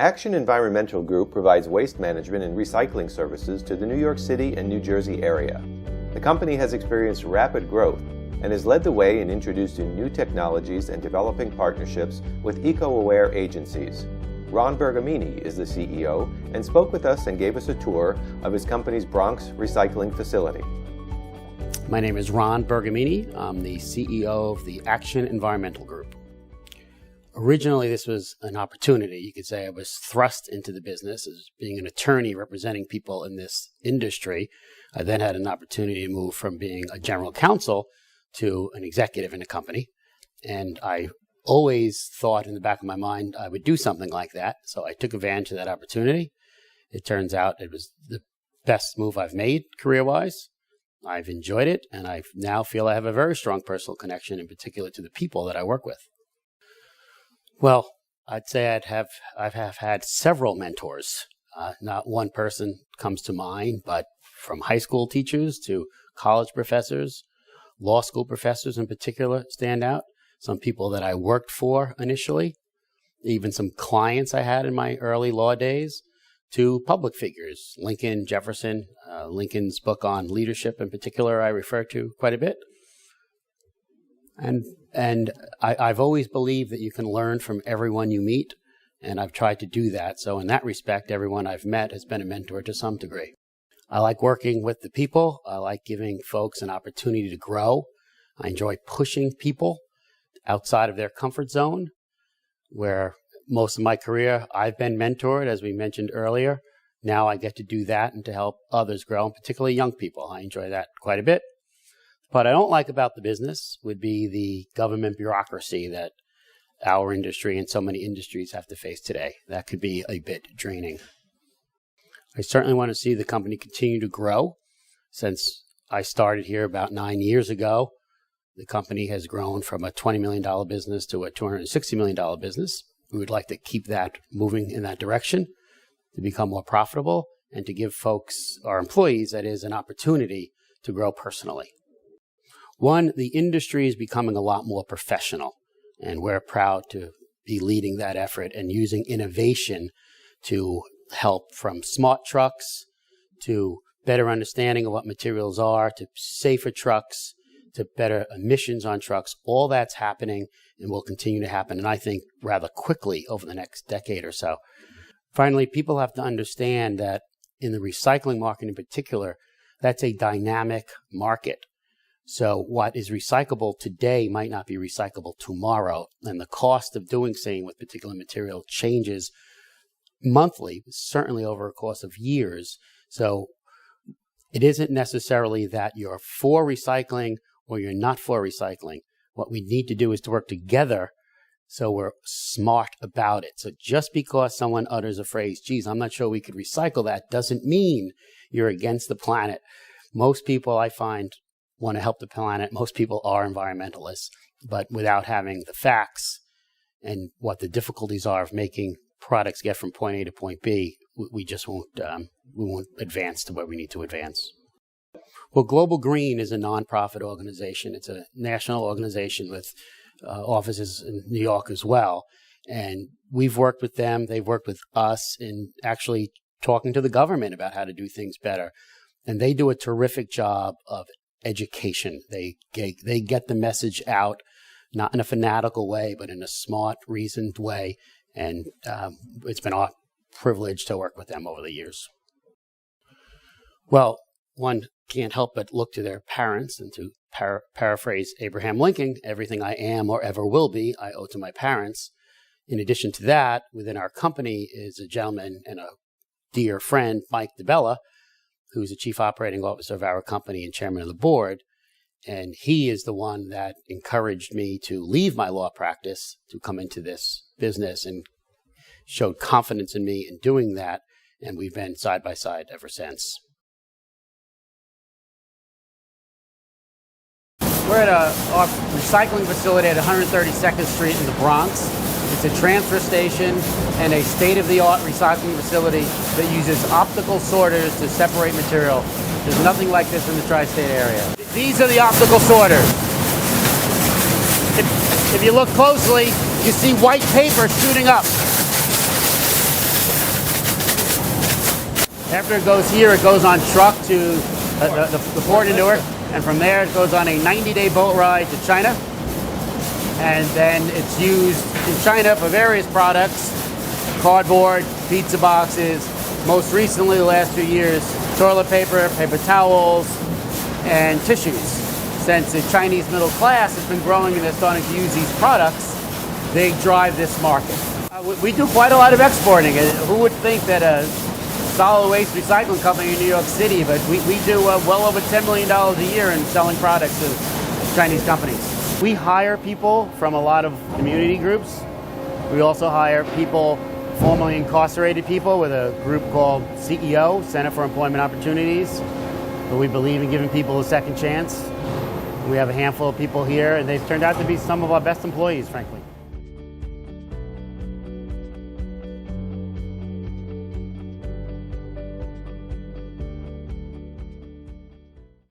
Action Environmental Group provides waste management and recycling services to the New York City and New Jersey area. The company has experienced rapid growth and has led the way in introducing new technologies and developing partnerships with eco-aware agencies. Ron Bergamini is the CEO and spoke with us and gave us a tour of his company's Bronx recycling facility. My name is Ron Bergamini. I'm the CEO of the Action Environmental Group. Originally, this was an opportunity. You could say I was thrust into the business as being an attorney representing people in this industry. I then had an opportunity to move from being a general counsel to an executive in a company. And I always thought in the back of my mind I would do something like that. So I took advantage of that opportunity. It turns out it was the best move I've made career-wise. I've enjoyed it, and I now feel I have a very strong personal connection, in particular to the people that I work with. Well, I'd say I've had several mentors. Not one person comes to mind, but from high school teachers to college professors, law school professors in particular stand out. Some people that I worked for initially, even some clients I had in my early law days, to public figures. Lincoln, Jefferson, Lincoln's book on leadership in particular I refer to quite a bit. And I've always believed that you can learn from everyone you meet, and I've tried to do that. So in that respect, everyone I've met has been a mentor to some degree. I like working with the people. I like giving folks an opportunity to grow. I enjoy pushing people outside of their comfort zone, where most of my career I've been mentored, as we mentioned earlier. Now I get to do that and to help others grow, and particularly young people. I enjoy that quite a bit. What I don't like about the business would be the government bureaucracy that our industry and so many industries have to face today. That could be a bit draining. I certainly want to see the company continue to grow. Since I started here about 9 years ago, the company has grown from a $20 million business to a $260 million business. We would like to keep that moving in that direction to become more profitable and to give folks, our employees, that is, an opportunity to grow personally. One, the industry is becoming a lot more professional, and we're proud to be leading that effort and using innovation to help, from smart trucks to better understanding of what materials are, to safer trucks, to better emissions on trucks. All that's happening and will continue to happen, and I think rather quickly over the next decade or so. Finally, people have to understand that in the recycling market in particular, that's a dynamic market. So what is recyclable today might not be recyclable tomorrow, and the cost of doing something with particular material changes monthly, certainly over a course of years. So it isn't necessarily that you're for recycling or you're not for recycling. What we need to do is to work together so we're smart about it. So just because someone utters a phrase, geez, I'm not sure we could recycle that, doesn't mean you're against the planet. Most people I find want to help the planet. Most people are environmentalists, but without having the facts and what the difficulties are of making products get from point A to point B, we just won't advance to where we need to advance. Well, Global Green is a nonprofit organization. It's a national organization with offices in New York as well. And we've worked with them. They've worked with us in actually talking to the government about how to do things better. And they do a terrific job of education. They get the message out, not in a fanatical way, but in a smart, reasoned way. And it's been our privilege to work with them over the years. Well, one can't help but look to their parents, and to paraphrase Abraham Lincoln, everything I am or ever will be, I owe to my parents. In addition to that, within our company is a gentleman and a dear friend, Mike DeBella, who's the chief operating officer of our company and chairman of the board. And he is the one that encouraged me to leave my law practice to come into this business and showed confidence in me in doing that. And we've been side by side ever since. We're at our recycling facility at 132nd Street in the Bronx. It's a transfer station and a state-of-the-art recycling facility that uses optical sorters to separate material. There's nothing like this in the tri-state area. These are the optical sorters. If you look closely, you see white paper shooting up. After it goes here, it goes on truck to the port in Newark, and from there it goes on a 90-day boat ride to China, and then it's used in China for various products: cardboard, pizza boxes, most recently the last few years, toilet paper, paper towels, and tissues. Since the Chinese middle class has been growing and they're starting to use these products, they drive this market. We do quite a lot of exporting. Who would think that a solid waste recycling company in New York City, but we do well over $10 million a year in selling products to Chinese companies. We hire people from a lot of community groups. We also hire people, formerly incarcerated people, with a group called CEO, Center for Employment Opportunities, where we believe in giving people a second chance. We have a handful of people here, and they've turned out to be some of our best employees, frankly.